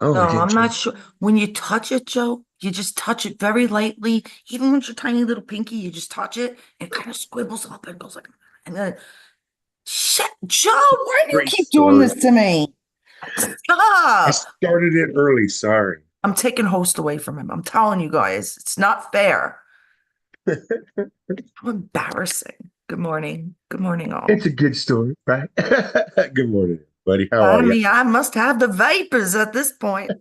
Oh, No, I didn't I'm try. not sure. When you touch it, Joe, you just touch it very lightly. Even with your tiny little pinky, you just touch it and it kind of squibbles up and goes like, and then, shit, Joe, why do you Great keep doing story. this to me? I Stop. started it early. Sorry. I'm taking host away from him. I'm telling you guys, it's not fair. How embarrassing. Good morning. Good morning, all. It's a good story, right? Good morning, buddy. How I are you? mean, I must have the vapors at this point.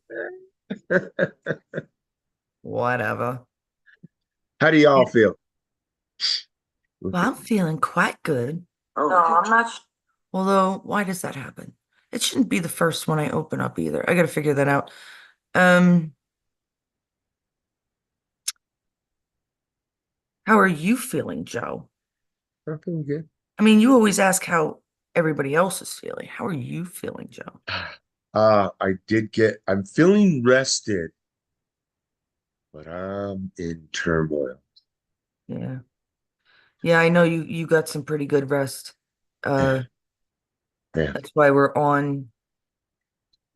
Whatever. How do y'all feel? Well, Look at I'm feeling quite good. oh, No, I didn't I'm try. not. Although, why does that happen? It shouldn't be the first one I open up either. I got to figure that out. Um, how are you feeling, Joe? I'm feeling good. I mean, you always ask how everybody else is feeling. How are you feeling, Joe? I'm feeling rested, but I'm in turmoil. Yeah. Yeah, I know you got some pretty good rest. Uh, Yeah. that's why we're on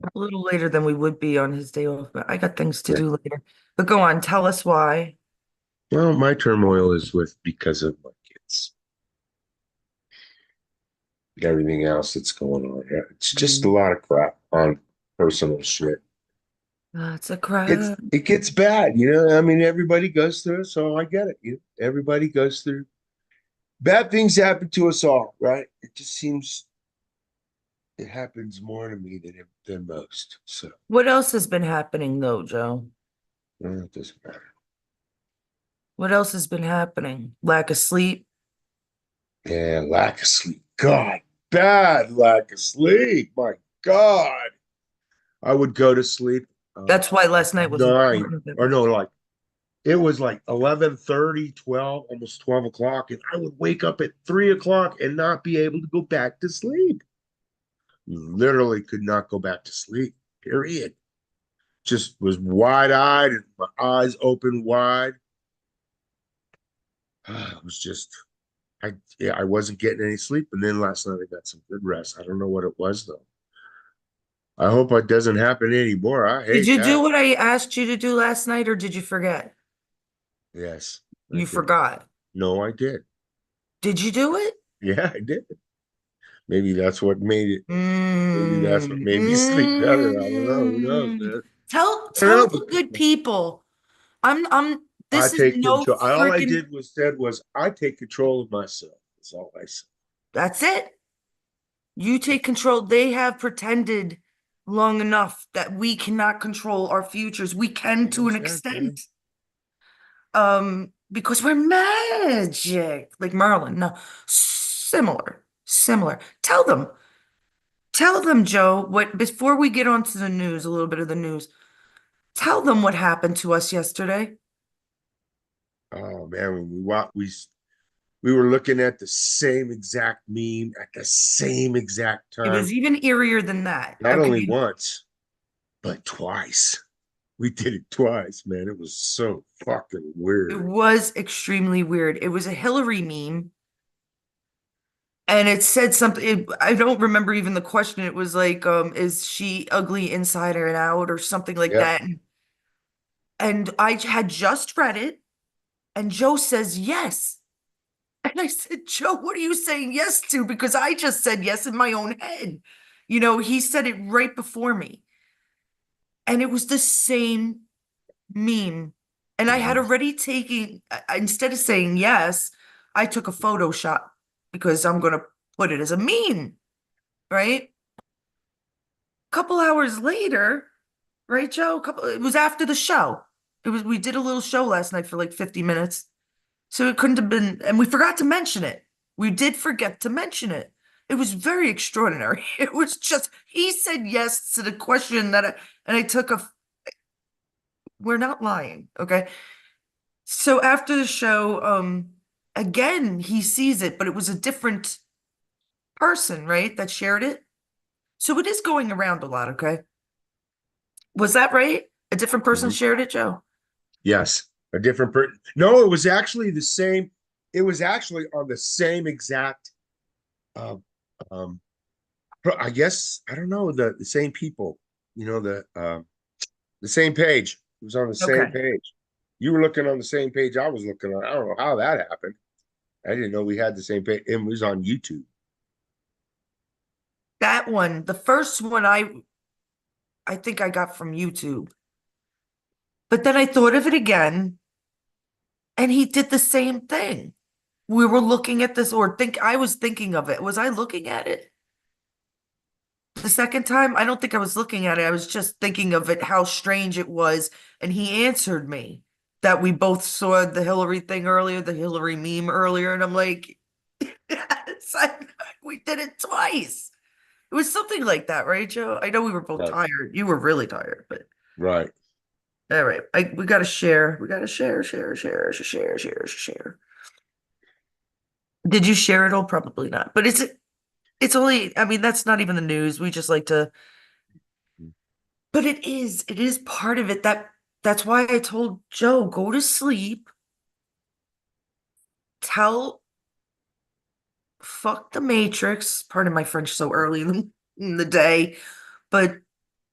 a little later than we would be on his day off, but I got things to Yeah. do later. But go on, tell us why. Well, my turmoil is with because of my kids, everything else that's going on. Yeah, it's just a Mm. lot of crap on personal shit. That's a It's crap. it gets bad, you know. I mean, everybody goes through it, so I get it. Everybody goes through bad things happen to us all, right? It just seems it happens more to me than most. So What else has been happening though, Joe? it doesn't matter. What else has been happening? Lack of sleep. Yeah, lack of sleep. God, bad lack of sleep. My God. I would go to sleep That's why like last night was 9 important. or no, like it was like 11:30, 12, almost 12 o'clock, and I would wake up at 3 o'clock and not be able to go back to sleep. Literally could not go back to sleep, period. Just was wide eyed and my eyes open wide. It was just, yeah, I wasn't getting any sleep. And then last night I got some good rest. I don't know what it was though. I hope it doesn't happen anymore. I Did hate you do that. what I asked you to do last night, or did you forget? Yes, I You did. forgot. No, I did. Did you do it? Yeah, I did. Maybe that's what made it. Maybe that's what Mm, made me sleep better. I don't know. Who knows, mm. man? I Tell don't know, the but good people. I This is take no control. All I freaking, did was said was I take control of myself. That's all I said. that's it. You take control. They have pretended long enough that we cannot control our futures. We I can to an understand, man. extent. Because we're magic. Like Merlin. No, similar. Tell them, Joe, what before we get onto the news, a little bit of the news, tell them what happened to us yesterday. Oh man, when we were looking at the same exact meme at the same exact It time, was even eerier than that. not only Okay. once, but twice. We did it twice, man. It was so fucking It weird. was extremely weird. It was a Hillary meme. And it said something, I don't remember even the question. It was like, is she ugly inside and out or something like Yep. that? And I had just read it, and Joe says yes. And I said, Joe, what are you saying yes to? Because I just said yes in my own head. You know, he said it right before me. And it was the same meme. And I had Mhm. already taken, instead of saying yes, I took a Photoshop because I'm going to put it as a meme, right? Couple hours later, right, Joe? It was after the show. We did a little show last night for like 50 minutes. So it couldn't have been, and we forgot to mention it. We did forget to mention it. It was very extraordinary. It was just, he said yes to the question and I took we're not lying, okay? So after the show, again, he sees it, but it was a different person, right, that shared it. So it is going around a lot, okay? Was that right? A different person Mhm. shared it, Joe? Yes, a different person. No, it was actually the same. It was actually on the same exact. Uh, um, I guess I don't know the same people. You know the The same page. It was on the same Okay. page. You were looking on the same page I was looking on. I don't know how that happened. I didn't know we had the same page. It was on YouTube. That one, the first one I think I got from YouTube. But then I thought of it again, and he did the same thing. We were looking at this, or think I was thinking of it. Was I looking at it the second time? I don't think I was looking at it. I was just thinking of it, how strange it was. And he answered me that we both saw the Hillary thing earlier, the Hillary meme earlier. And I'm like, yes, we did it twice. It was something like that, right, Joe? I know we were both Right. tired. You were really tired, but Right. all right. We gotta share. We gotta share. Did you share it all? Probably not. But it's only, I mean, that's not even the news. We just like to, but it is part of it. That's why I told Joe, go to sleep, tell fuck the Matrix. Pardon my French so early in the day, but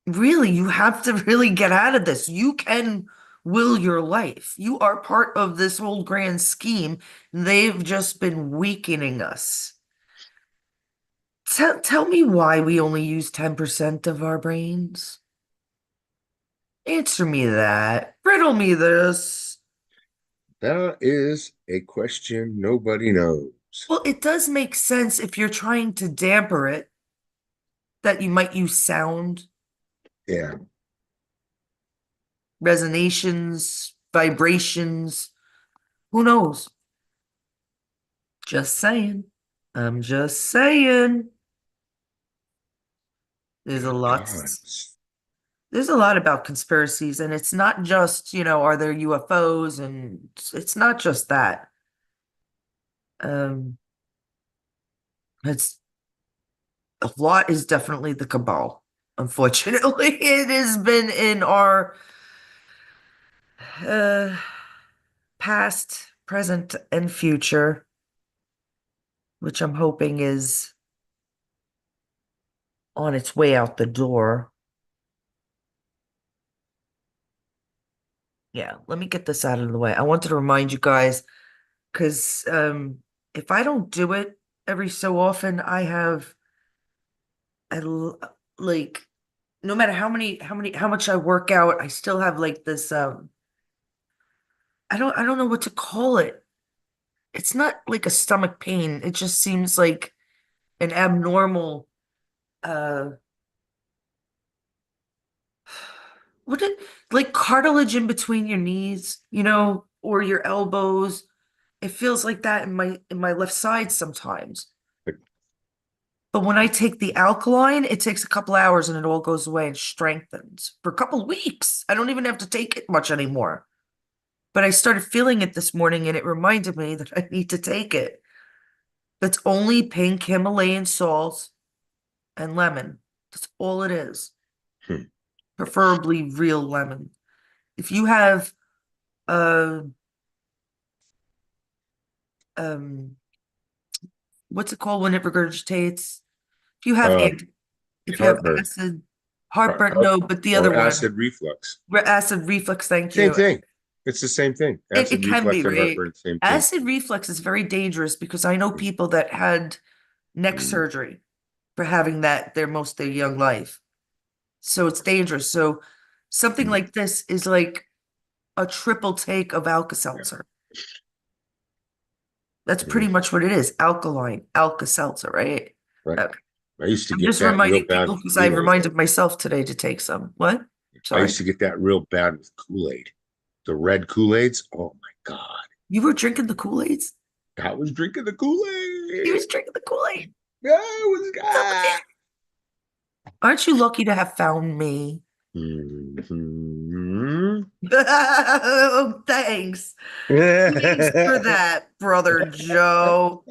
really, you have to really get out of this. You can will your life. You are part of this whole grand scheme. They've just been weakening us. Tell me why we only use 10% of our brains. Answer me that. Riddle me this. That is a question nobody knows. Well, it does make sense if you're trying to damper it, that you might use sound, Yeah. resonations, vibrations. Who knows? Just saying. I'm just saying. There's a Good lot. gods. There's a lot about conspiracies, and it's not just, are there UFOs, and it's not just that. Um, it's a lot is definitely the cabal. Unfortunately, it has been in our uh, past, present, and future, which I'm hoping is on its way out the door. Yeah, let me get this out of the way. I wanted to remind you guys because if I don't do it every so often, I have like no matter how much I work out, I still have like this I don't know what to call it. It's not like a stomach pain. It just seems like an abnormal uh what it like cartilage in between your knees, or your elbows. It feels like that in my left side sometimes. But when I take the alkaline, it takes a couple hours and it all goes away and strengthens for a couple weeks. I don't even have to take it much anymore. But I started feeling it this morning and it reminded me that I need to take it. That's only pink Himalayan salt and lemon. That's all it is. Hmm. Preferably real lemon. If you have uh um what's it called when it regurgitates? If you have Uh, if you have Heartburn. acid Heart, heartburn, heart, no, but the other or one, acid reflux. acid reflux, thank Same you. thing. It's the same thing. It Acid can be, reflux and right? heartburn, same thing. Acid reflux is very dangerous because I know people that had neck Mm, surgery for having that their young life. So it's dangerous. So something mm, like this is like a triple take of yeah. Alka-Seltzer. That's pretty Mm, much what it is. Alkaline, Alka-Seltzer, right? right. Okay. I used to I'm get just that real reminding bad people with because I Kool-Aid. reminded myself today to take some. What? I Sorry. used to get that real bad with Kool-Aid. The red Kool-Aids. Oh my God. You were drinking the Kool-Aids? I was drinking the He Kool-Aid. was drinking the Kool-Aid. Yeah, I was Aren't you lucky to have found me? Mhm. Oh, thanks. Thanks for that, brother Joe.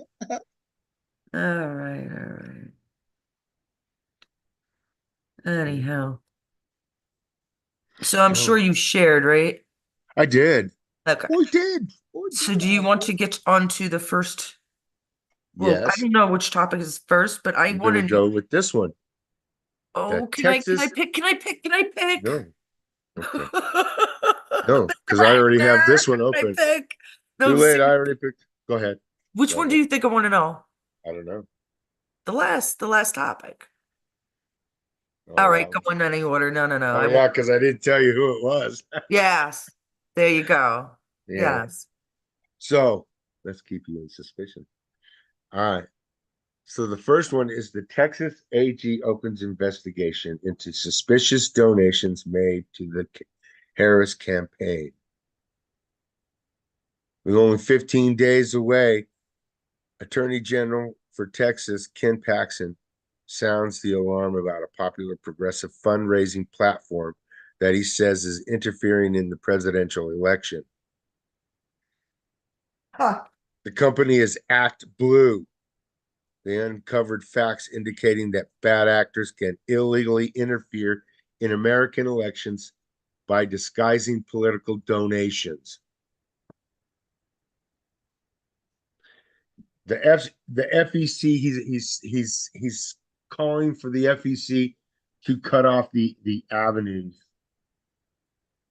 All right, all right. Anyhow, so I'm sure Oh, you shared, right? I did. Okay. Oh, I did. Oh, I So did. do you I want to did. get on to the first? Well, I Yes, don't know which topic is first, but I I'm want gonna to know. go with this one. The Oh, can I Texas. pick? Can I pick? Can I pick? No. Okay. The No, because I already have this one I open. think. Too No, late. I see, already picked. Go ahead. which Go one do ahead. you think I want to know? I don't know. The last topic. Oh All right, wow. go in any order. No, no, no. Oh I won't. yeah, because I didn't tell you who it was. Yes. There you go. Yeah. Yes. So let's keep you in suspicion. All right. So the first one is the Texas AG opens investigation into suspicious donations made to the Harris campaign. With only 15 days away, Attorney General for Texas, Ken Paxton, sounds the alarm about a popular progressive fundraising platform that he says is interfering in the presidential election. Huh. The company is Act Blue. They uncovered facts indicating that bad actors can illegally interfere in American elections by disguising political donations. The FEC he's calling for the FEC to cut off the avenues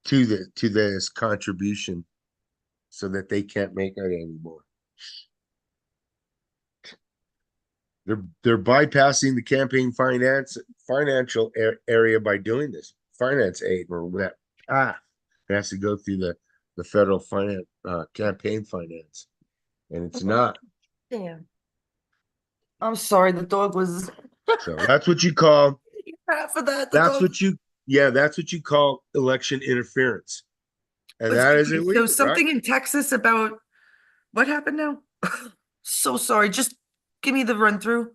to this contribution so that they can't make it anymore. They're bypassing the campaign financial area by doing this finance aid or that path. It has to go through the federal finance campaign finance, and it's not. Damn. I'm sorry, the dog was So that's what you call half of that. The that's dog what you yeah that's what you call election interference, and was that is okay. So illegal, right? something in Texas about what happened now? So sorry. Just give me the run through.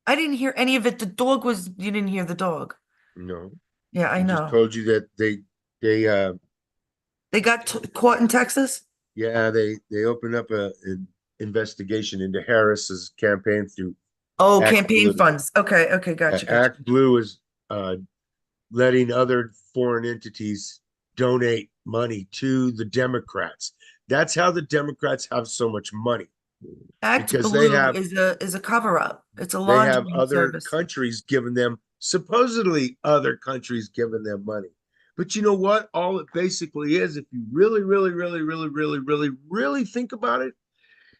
I didn't hear any of it. The dog was, you didn't hear the dog. No, Yeah, I I just know. told you that they They got caught in Texas? yeah they opened up an investigation into Harris's campaign through Oh, Act campaign Blue. funds. Okay, okay, gotcha, gotcha. Act Blue is uh, letting other foreign entities donate money to the Democrats. That's how the Democrats have so much money Act because Blue is a cover up. It's a they have laundering other service. countries giving them supposedly other countries giving them money. But you know what? All it basically is, if you really think about it,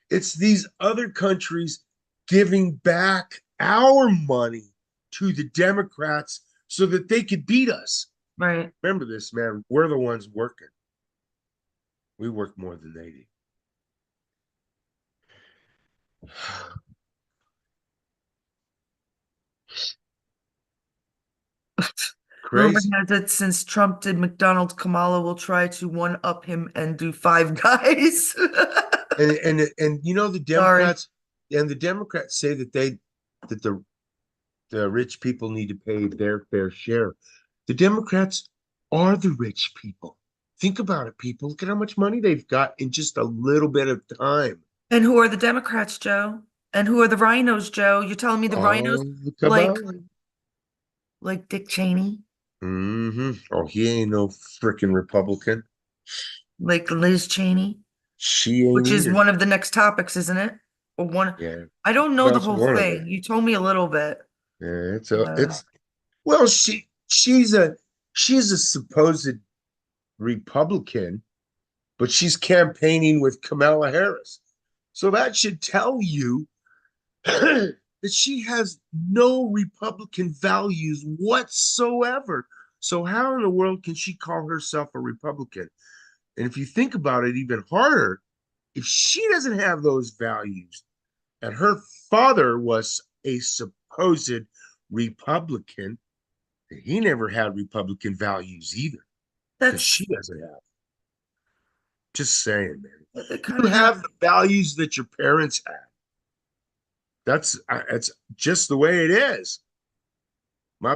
it's these other countries giving back our money to the Democrats so that they could beat us. Right. Remember this, man. We're the ones working. We work more than they do. Rumor Crazy. has it since Trump did McDonald's, Kamala will try to one up him and do Five Guys. And you know Sorry. the Democrats say that that the rich people need to pay their fair share. The Democrats are the rich people. Think about it, people. Look at how much money they've got in just a little bit of time. And who are the Democrats, Joe? And who are the rhinos, Joe? You're telling me the rhinos Oh, the like cabal. Dick Cheney, Oh, he ain't no freaking Republican. like Liz Cheney, She ain't which is either. one of the next topics, isn't it? Or one. Yeah. I don't know Well, the it's whole one of them. thing. You told me a little bit. Yeah, Uh, it's well, she's a supposed Republican, but she's campaigning with Kamala Harris. So that should tell you that she has no Republican values whatsoever. So how in the world can she call herself a Republican? And if you think about it even harder, if she doesn't have those values, and her father was a supposed Republican, he never had Republican values either, because she that's doesn't have. Just saying, man. they kind You of have. have the values that your parents had. That's just the way it is.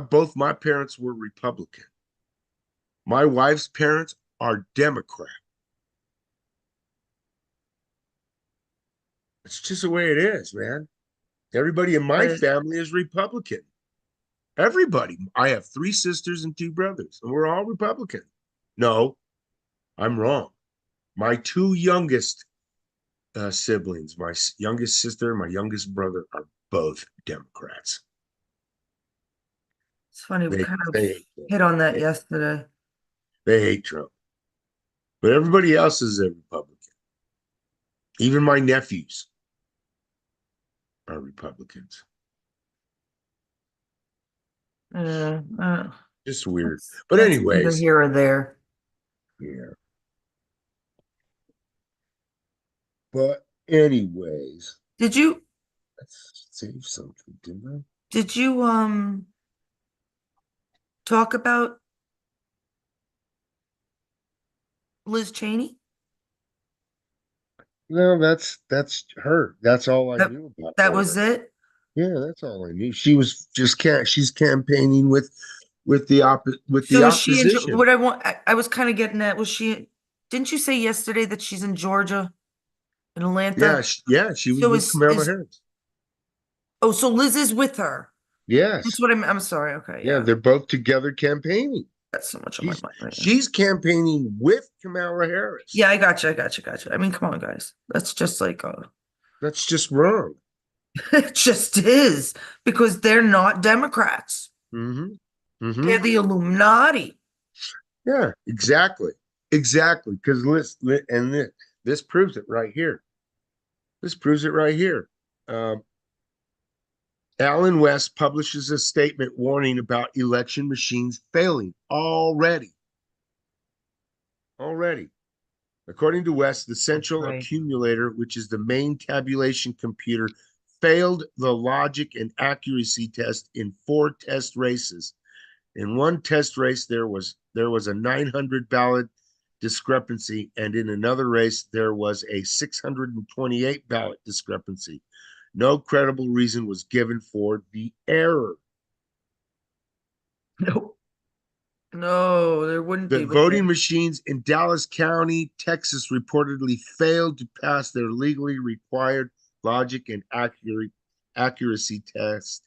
Both my parents were Republican. My wife's parents are Democrat. It's just the way it is, man. Everybody in my Liz. family is Republican. Everybody. I have three sisters and two brothers, and we're all Republican. No, I'm wrong. My two youngest siblings, my youngest sister and my youngest brother, are both Democrats. It's funny, we They kind of they hate Trump. hit on that They, yesterday. they hate Trump. But everybody else is a Republican. Even my nephews are Republicans. Uh, uh, Just weird. But that's neither anyways, here or there. yeah. But anyways, Did you let's save something, didn't did you talk about Liz Cheney? I? No, that's her. That's all I That knew about that her. was it? Yeah, that's all I knew. She was just can't. She's campaigning with the So is she in opposition. what I was kind of getting at was she didn't you say yesterday that she's in Georgia, in Yeah, Atlanta? yeah. She was So with Kamala is Harris. oh, so Liz is with her. That's Yes, what I'm sorry. Okay, yeah. yeah. They're both together campaigning. That's so much on my She's mind right now. she's campaigning with Kamala Harris. Yeah, I got you. I mean, come on, guys. That's just like That's just wrong. it just is because they're not Democrats. Mm-hmm. Mm-hmm. They're the Illuminati. Yeah, exactly. Exactly. Because this proves it right here. This proves it right here. Um, Alan West publishes a statement warning about election machines failing already. Already. According to West, the central Right. accumulator, which is the main tabulation computer, failed the logic and accuracy test in 4 test races. In one test race, there was a 900 ballot discrepancy, and in another race, there was a 628 ballot discrepancy. No credible reason was given for the error. No, no, there wouldn't The be with voting it. machines in Dallas County, Texas, reportedly failed to pass their legally required logic and accuracy test,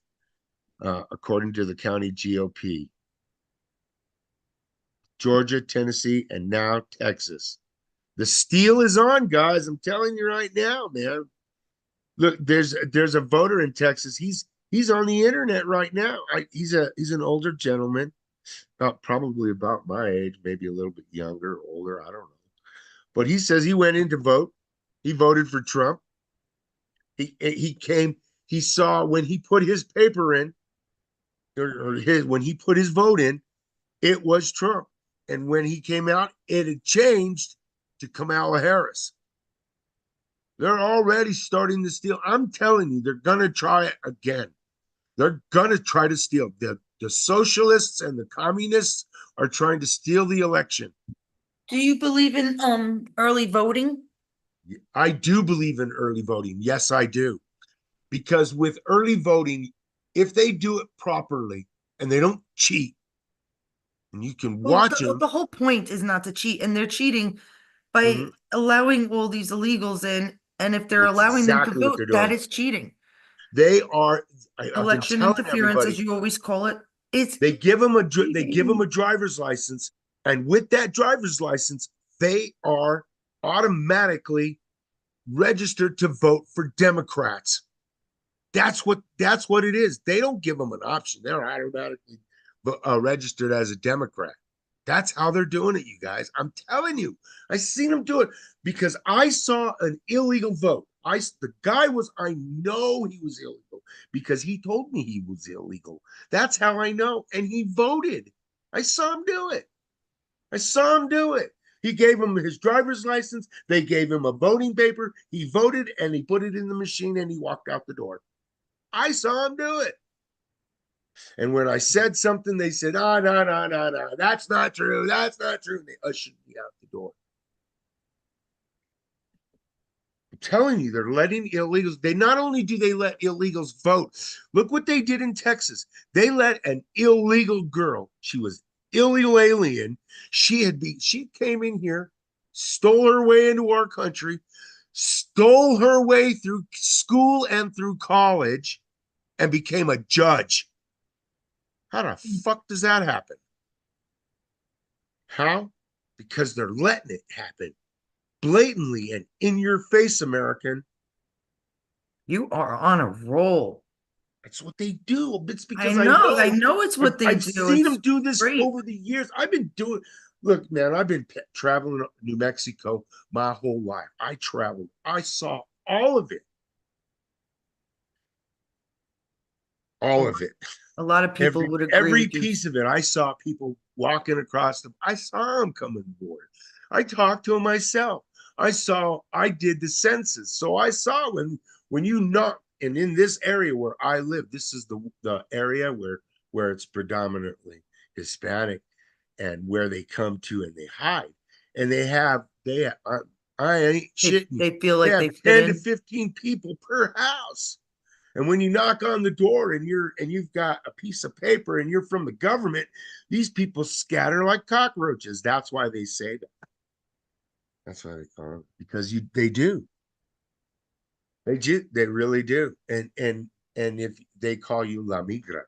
according to the county GOP. Georgia, Tennessee, and now Texas. The steel is on, guys. I'm telling you right now, man. Look, there's a voter in Texas. He's on the internet right now. He's an older gentleman, probably about my age, maybe a little bit younger, older. I don't know. But he says he went in to vote. He voted for Trump. He came. He saw when he put his paper in, or his when he put his vote in, it was Trump. And when he came out, it had changed to Kamala Harris. They're already starting to steal. I'm telling you, they're gonna try it again. They're gonna try to steal. The socialists and the communists are trying to steal the election. Do you believe in early voting? I do believe in early voting. Yes, I do. Because with early voting, if they do it properly and they don't cheat, and you can Well, watch the, them. the whole point is not to cheat, and they're cheating by Mhm. allowing all these illegals in. And if they're That's allowing them to exactly what vote, they're that doing. is cheating. They are. I've been Election telling interference, as everybody. you always call it, it's They give them cheating. a driver's license, and with that driver's license, they are automatically registered to vote for Democrats. That's what it is. They don't give them an option. They're automatically registered as a Democrat. That's how they're doing it, you guys. I'm telling you, I seen them do it because I saw an illegal vote. The guy was I know he was illegal because he told me he was illegal. That's how I know, and he voted. I saw him do it. I saw him do it. He gave him his driver's license. They gave him a voting paper. He voted and he put it in the machine and he walked out the door. I saw him do it. And when I said something, they said, "Oh, no, no, no, no, that's not true. That's not true." And they ushered me out the door. I'm telling you, they're letting illegals. They not only do they let illegals vote. Look what they did in Texas. They let an illegal girl. She was illegal alien. She came in here, stole her way into our country, stole her way through school and through college, and became a judge. How the fuck does that happen? How? Because they're letting it happen blatantly and in your face, American. You are on a roll. That's what they do. It's I because I know, I know. know it's what they I've do. seen them It's do this great. over the years. I've been doing. Look, man, I've been traveling New Mexico my whole life. I traveled. I saw all of it. A All lot of it. a lot of people would agree Every with you. piece of it. I saw people walking across them. I saw them coming aboard. I talked to them myself. I did the census. So I saw when you knock, and in this area where I live, this is the area where it's predominantly Hispanic and where they come to and they hide. And I ain't They shitting you. they feel They like have they fit 10 to in. 15 people per house. And when you knock on the door and you've got a piece of paper and you're from the government, these people scatter like cockroaches. That's why they say that. That's why they call them because they do. They really do. And if they call you La Migra.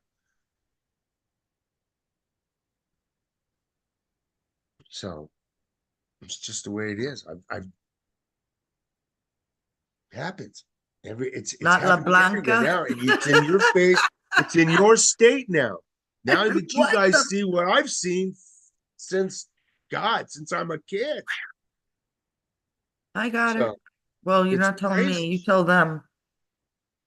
So it's just the way it is. I've happens. It's Not La happening everywhere Blanca. now, and it's in your face. It's in your state now. Now that you What guys the? see what I've seen since since I'm a kid. I got it. So Well, you're it's not telling me. crazy. You tell them.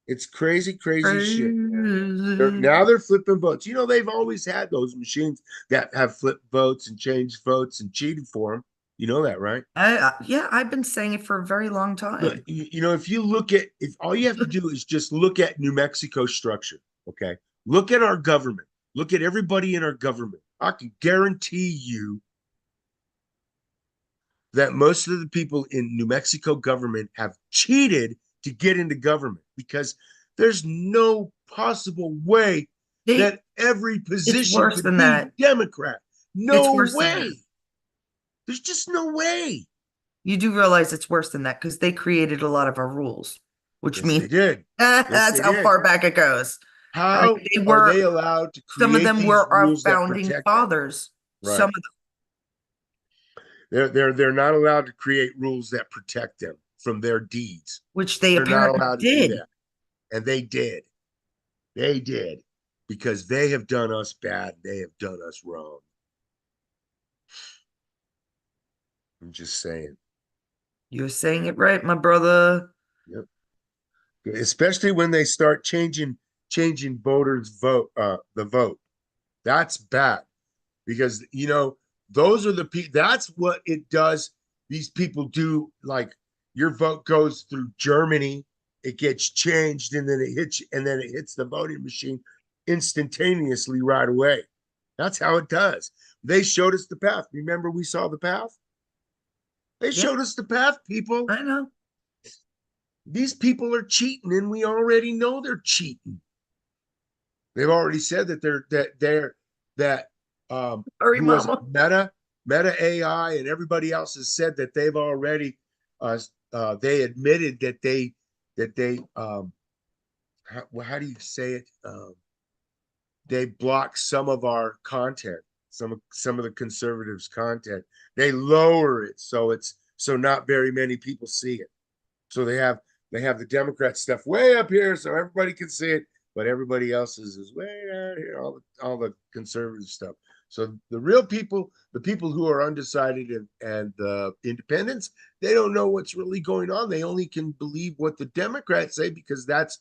It's crazy, crazy shit, man. Crazy. Now they're flipping votes. They've always had those machines that have flipped votes and changed votes and cheated for them. You know that, right? Yeah, I've been saying it for a very long Look, time. if you look at, if all you have to do is just look at New Mexico's structure, okay? Look at our government. Look at everybody in our government. I can guarantee you that most of the people in New Mexico government have cheated to get into government because there's no possible way They, that every it's position worse could than be that. Democrat. It's No worse than that. way. There's just no way. You do realize it's worse than that because they created a lot of our rules, which Yes, means they did. Yes, that's they how did. far back it goes. Right? How They are were, they allowed to some of create them these were our rules that founding protect them? fathers. Some Right. of them, They're not allowed to create rules that protect them from their deeds. which they They're not apparently allowed to do did. that. And they did. They did. Because they have done us bad. They have done us wrong. I'm just saying. You're saying it right, my brother. Yep. Especially when they start changing voters vote the vote. That's bad. Because those are the people. That's what it does. These people do, like, your vote goes through Germany, it gets changed, and then it hits the voting machine instantaneously right away. That's how it does. They showed us the path. Remember, we saw the path. They Yeah, showed us the path, people. I know. These people are cheating, and we already know they're cheating. They've already said that that Sorry, who was it? mama. Meta AI, and everybody else has said that they've already they admitted that they how do you say it? They block some of our content, some of the conservatives' content. They lower it so not very many people see it. So they have the Democrat stuff way up here so everybody can see it, but everybody else's is way down here, all the conservative stuff. So the real people, the people who are undecided and the independents, they don't know what's really going on. They only can believe what the Democrats say because that's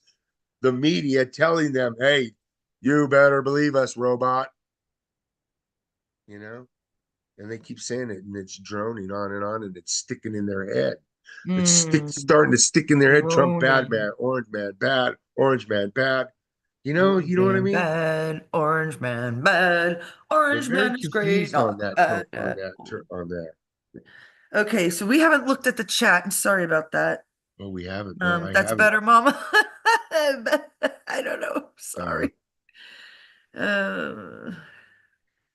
the media telling them, hey, you better believe us, robot. You know? And they keep saying it and it's droning on and it's sticking in their head. Starting to stick in their head. Trump bad Groaning. man, orange man bad, orange man bad. Orange You know what I man mean? bad, orange man bad, They're orange very man is great, confused on not that bad. on that. Okay, so we haven't looked at the chat, and sorry about that. Oh, we haven't. No, I That's haven't. better, Mama. I don't know. Uh, Sorry. Uh,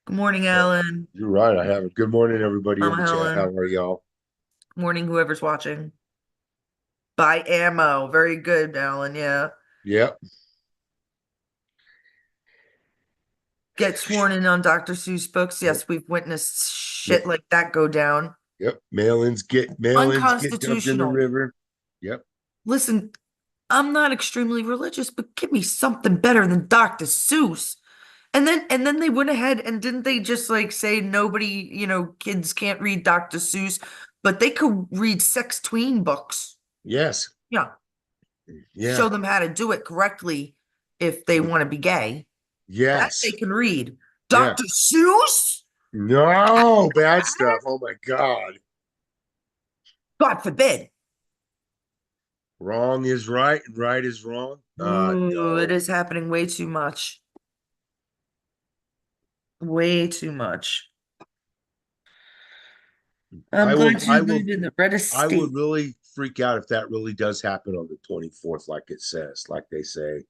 good morning, yeah, Alan. you're right. I haven't. Good morning, everybody in Mama the chat. How Helen. are y'all? Morning, whoever's watching. Buy ammo. Very good, Alan. Yeah. Yep. Get sworn in on Dr. Seuss books. Yep. Yes, we've witnessed shit like that go down. Yep. Mail-ins get dumped in the Unconstitutional. river. Yep. Listen, I'm not extremely religious, but give me something better than Dr. Seuss. And then they went ahead and didn't they just like say nobody, kids can't read Dr. Seuss, but they could read sex tween books. Yes. Yeah. Yeah. Show them how to do it correctly if they want to be gay. That they Yes. can read. Yeah. Dr. Seuss? No, bad stuff. Oh my God. God forbid. Wrong is right and right is wrong. Ooh, it No. is happening way too much. Way too much. I'm I glad will, you I will, live in the reddest I would state. really freak out if that really does happen on the 24th, like it says, like they say,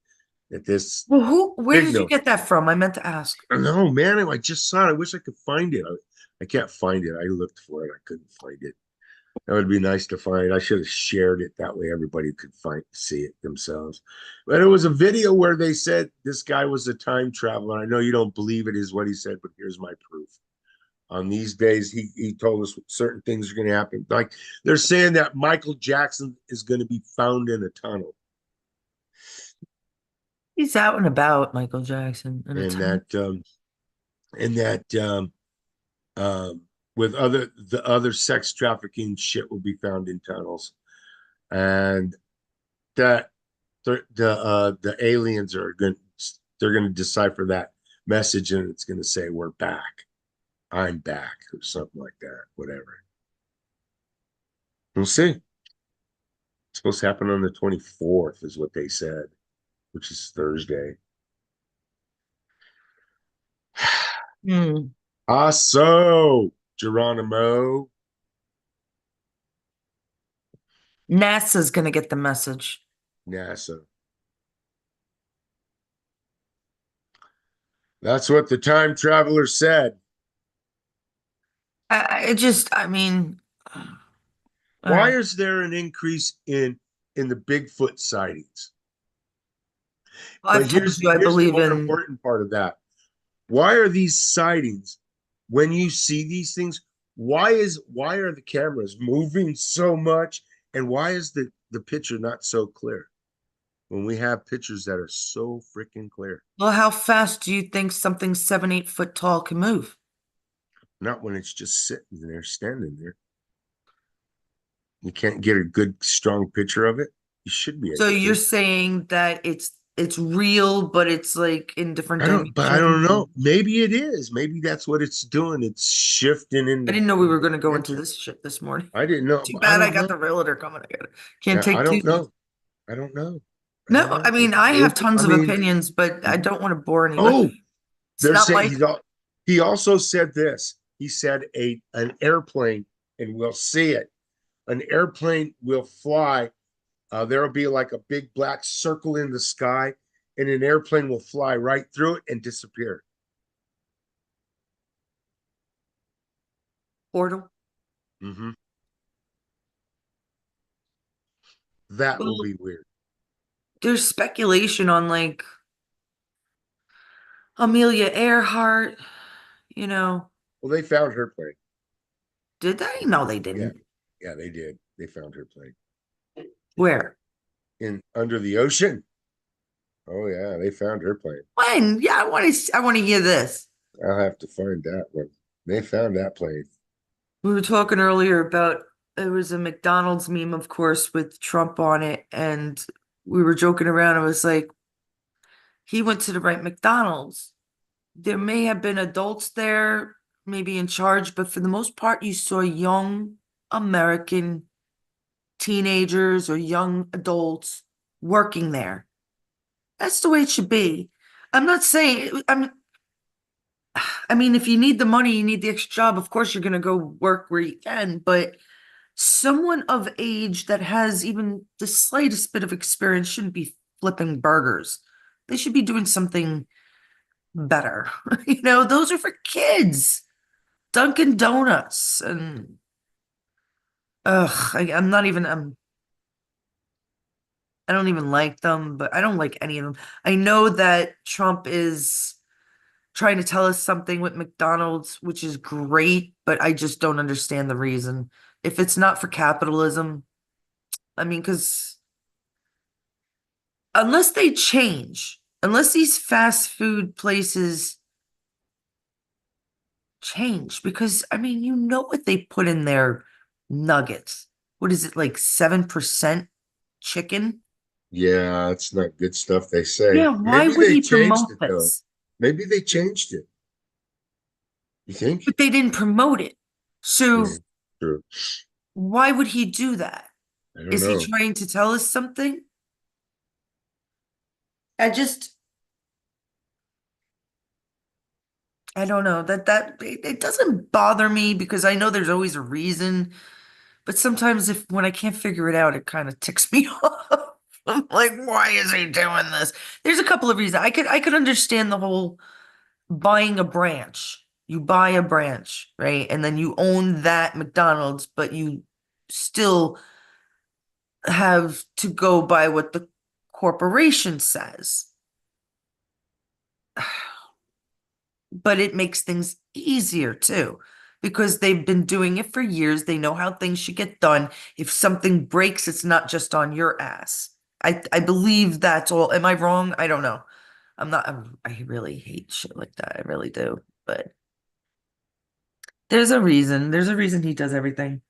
that this Well, where did you signal. get that from? I meant to ask. No, man, I just saw it. I wish I could find it. I can't find it. I looked for it. I couldn't find it. That would be nice to find. I should have shared it that way everybody could see it themselves. But it was a video where they said this guy was a time traveler. I know you don't believe it is what he said, but here's my proof. On these days, he told us certain things are going to happen. Like they're saying that Michael Jackson is going to be found in a tunnel, He's out and about, Michael Jackson, in a and time. that um, with the other sex trafficking shit will be found in tunnels, and that the aliens are going they're going to decipher that message, and it's going to say we're back, I'm back, or something like that. Whatever. We'll see. It's supposed to happen on the 24th, is what they said, which is Thursday. Hmm. So Geronimo, NASA's gonna get the message. NASA. That's what the time traveler said. I mean, all Why right. is there an increase in the Bigfoot sightings? But I've told you I here's the believe more in. important part of that. Why are these sightings, when you see these things, why are the cameras moving so much, and why is the picture not so clear when we have pictures that are so freaking clear? Well, how fast do you think something 7, 8 foot tall can move? Not when it's just sitting there, standing there. You can't get a good strong picture of it. You should be So able you're to. saying that it's real, but it's like in different I don't dimensions. know. Maybe it is. Maybe that's what it's doing. It's shifting I in didn't know we the were going to go into dimension. this shit this morning. I didn't know. Too I bad I don't got know. the realtor coming. Can't Yeah, I take two. don't know. I don't know. I don't No, I know. mean, I have tons I of mean, opinions, but I don't want to bore anybody. oh, It's they're not saying like he also said this. He said an airplane, and we'll see it. An airplane will fly. There will be like a big black circle in the sky, and an airplane will fly right through it and disappear. portal. Hmm. That will Well, be weird. there's speculation on like Amelia Earhart, you know. Well, they found her plane. Did they? No, they Yeah, didn't. yeah, they did. They found her plane Where? in under the ocean. Oh yeah, they found her plane. When? Yeah, I want to hear this. I'll have to find that one. They found that plane. We were talking earlier about it was a McDonald's meme, of course, with Trump on it, and we were joking around. I was like, he went to the right McDonald's. There may have been adults there, maybe in charge, but for the most part, you saw young American teenagers or young adults working there. That's the way it should be. I'm not saying I mean, if you need the money, you need the extra job, of course you're gonna go work where you can, but someone of age that has even the slightest bit of experience shouldn't be flipping burgers. They should be doing something better. Those are for kids. Dunkin' Donuts and I'm not even I don't even like them, but I don't like any of them. I know that Trump is trying to tell us something with McDonald's, which is great, but I just don't understand the reason. If it's not for capitalism, I mean, because unless they change, unless these fast food places change, because I mean, you know what they put in their nuggets. What is it, like 7% chicken? Yeah, it's not good stuff, they say. Yeah, why Maybe would they he changed promote it though. this? Maybe they changed it. You think? But they didn't promote it. So Yeah, true. why would he do that? I don't Is he know. trying to tell us something? I just, I don't know it doesn't bother me because I know there's always a reason, but sometimes if when I can't figure it out, it kind of ticks me off. I'm like, why is he doing this? There's a couple of reasons. I could understand the whole buying a branch. You buy a branch, right? And then you own that McDonald's, but you still have to go by what the corporation says. But it makes things easier too, because they've been doing it for years. They know how things should get done. If something breaks, it's not just on your ass. I believe that's all. Am I wrong? I don't know. I really hate shit like that. I really do. But there's a reason. There's a reason he does everything.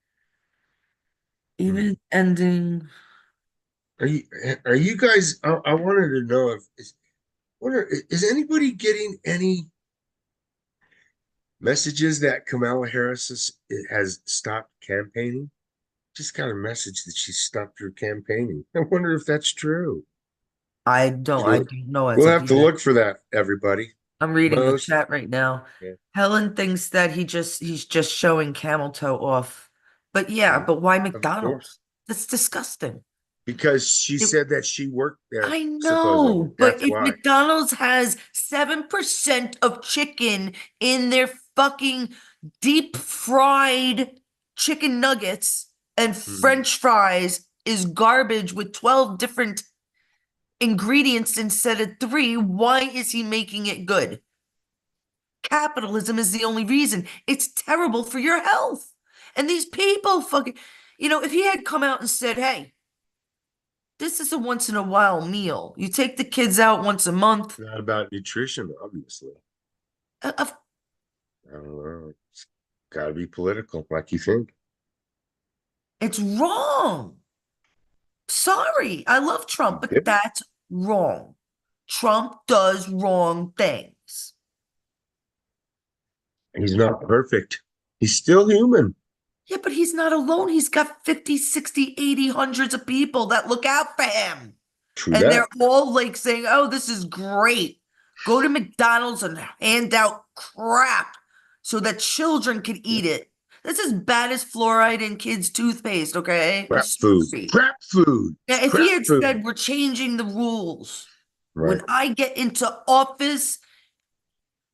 Hmm. Even ending. Are you are you guys I wanted to know if is anybody getting any messages that Kamala Harris has stopped campaigning? Just got a message that she stopped her campaigning. I wonder if that's true. I So don't know as we'll of have to yet. look for that, everybody. I'm reading the Most, chat right now. yeah, Helen thinks that he's just showing camel toe off. But yeah, yeah, but why of course. McDonald's? That's disgusting. Because she It- said that she worked there, I supposedly. know, but That's if why. McDonald's has 7% of chicken in their fucking deep fried chicken nuggets and Hmm. French fries is garbage with 12 different ingredients instead of three, why is he making it good? Capitalism is the only reason. It's terrible for your health. And these people fucking, if he had come out and said, hey, this is a once in a while meal. You take the kids out once a month. Not about nutrition, obviously. Of I don't know. It's got to be political, like you think. It's wrong. Sorry. I love Trump, but Yeah. that's wrong. Trump does wrong things. He's not perfect. He's still human. Yeah, but he's not alone. He's got 50, 60, 80, hundreds of people that look out for him. True And they're that. all like saying, oh, this is great. Go to McDonald's and hand out crap so that children can Yeah. eat it. That's as bad as fluoride in kids' toothpaste, okay? I'm Crap food. sorry. Crap food. Now, It's if he crap had food. said, we're changing the rules, Right. when I get into office,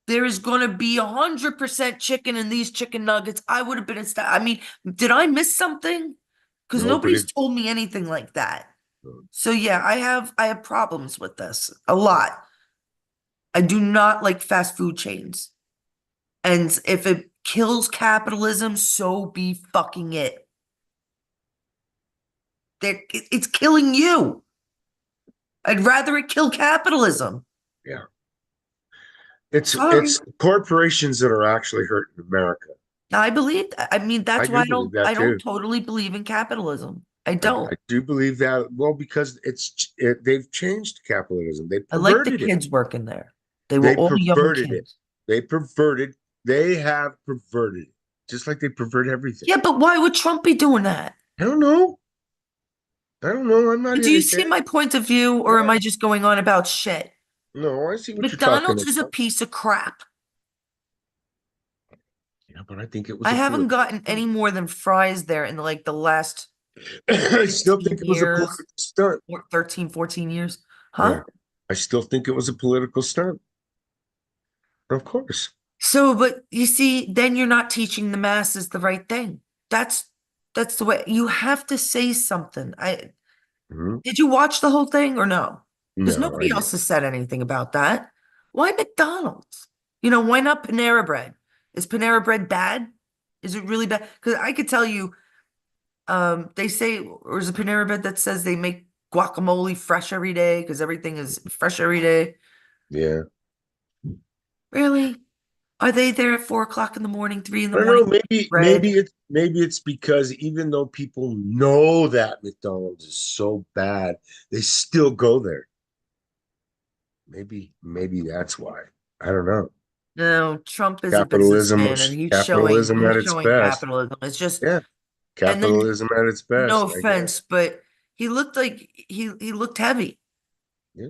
there is going to be 100% chicken in these chicken nuggets, I would have been ecstatic. I mean, did I miss something? Because Nobody. nobody's told me anything like that. So yeah, I have problems with this a lot. I do not like fast food chains. And if it kills capitalism, so be fucking it. It's killing you. I'd rather it kill capitalism. Yeah. Sorry. It's corporations that are actually hurting America. I believe that. I mean, I that's why do I believe don't that I don't too. totally believe in capitalism. I I don't. do believe that. Well, because they've changed capitalism. They I like the perverted it. kids working there. They were They all young perverted it. kids. They perverted. They have perverted it. Just like they pervert everything. Yeah, but why would Trump be doing that? I don't know. I don't know. I'm not Do in you his see head. my point of view, or am Yeah. I just going on about shit? No, I see what you're talking McDonald's is a about. piece of crap. Yeah, but I think it was I a haven't political gotten any stunt. more than fries there in like the last I still 15 think it was a years, political stunt. or 13, 14 years. Yeah. Huh? I still think it was a political stunt. Of course. So, but you see, then you're not teaching the masses the right thing. That's that's the way you have to say something. I Mhm. Did you watch the whole thing or no? Because No, I nobody else didn't. has said anything about that. Why McDonald's? Why not Panera Bread? Is Panera Bread bad? Is it really bad? Because I could tell you, they say, or is it Panera Bread that says they make guacamole fresh every day because everything is fresh every day. Yeah. Really? Are they there at 4 o'clock in the morning, 3 in the I don't know. morning? Maybe Bread? it's because even though people know that McDonald's is so bad, they still go there. Maybe that's why. I don't know. No, Trump is a Capitalism, businessman and capitalism he's at its showing best. capitalism. It's just, Yeah, and then capitalism at its no best, I guess. offense, but he looked like he looked heavy, Yeah,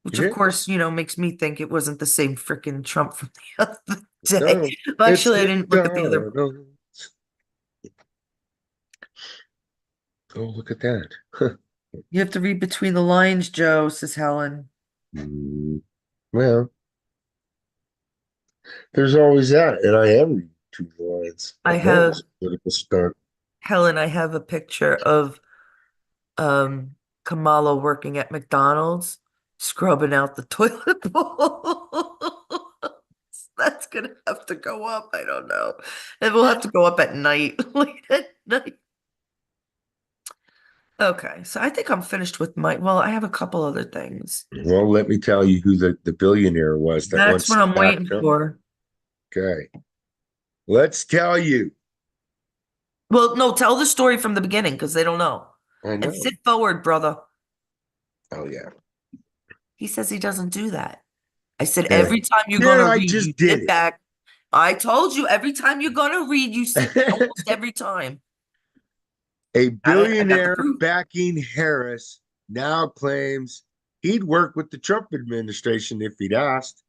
which he of did. course, makes me think it wasn't the same freaking Trump from the other day. McDonald's. Well, It's actually, I didn't look at the other. McDonald's. Oh, look at that. You have to read between the lines, Joe, says Helen. Hmm. Well, there's always that, and I am reading two lines. I I know have it's a political stunt. Helen, I have a picture of um Kamala working at McDonald's, scrubbing out the toilet bowl. That's gonna have to go up. I don't know. It will have to go up at night, late at night. Okay, so I think I'm finished with well, I have a couple other things. Well, let me tell you who the billionaire was that That's once what I'm slapped waiting Trump. for. Okay, let's tell you. Well, no, tell the story from the beginning because they don't know. I And know. sit forward, brother. Oh yeah. He says he doesn't do that. I said, Yeah. every time you're Yeah, gonna I read, you just did sit back. I told you every time you're gonna read, you sit back. it. Almost every time. A I got the billionaire proof. backing Harris now claims he'd work with the Trump administration if he'd asked.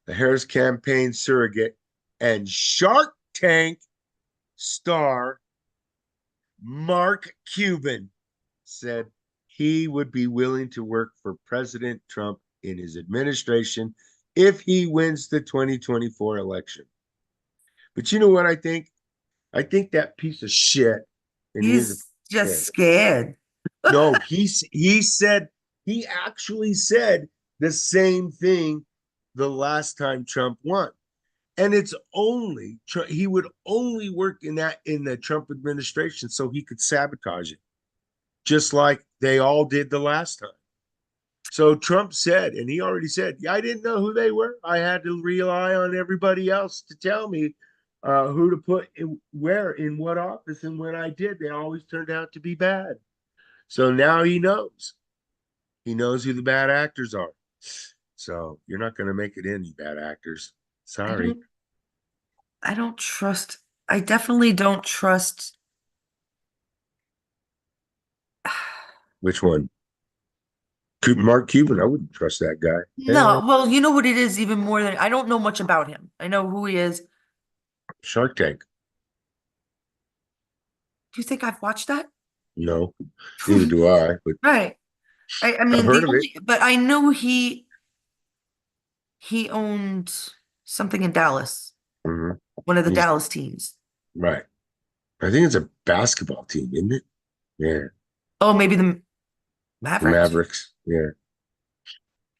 The Harris campaign surrogate and Shark Tank star Mark Cuban said he would be willing to work for President Trump in his administration if he wins the 2024 election. But you know what I think? I think that piece of shit, and he is a He's just shit. scared. No, he said he actually said the same thing the last time Trump won. And it's only he would only work in the Trump administration so he could sabotage it, just like they all did the last time. So Trump said, and he already said, yeah, I didn't know who they were. I had to rely on everybody else to tell me who to put where in what office. And when I did, they always turned out to be bad. So now he knows. He knows who the bad actors are. So you're not going to make it any bad actors. I Sorry. don't I don't trust I definitely don't trust Which one? Mark Cuban. I wouldn't trust that guy. no, well, you know what it is even more than I don't know much about him. I know who he is. Shark Tank. Do you think I've watched that? No, neither do I, but Right. I I've mean heard the of it. only but I know he owned something in Dallas, Mhm. one of the He's Dallas teams. right. I think it's a basketball team, isn't it? Yeah. Oh, maybe the The Mavericks. Mavericks. Yeah.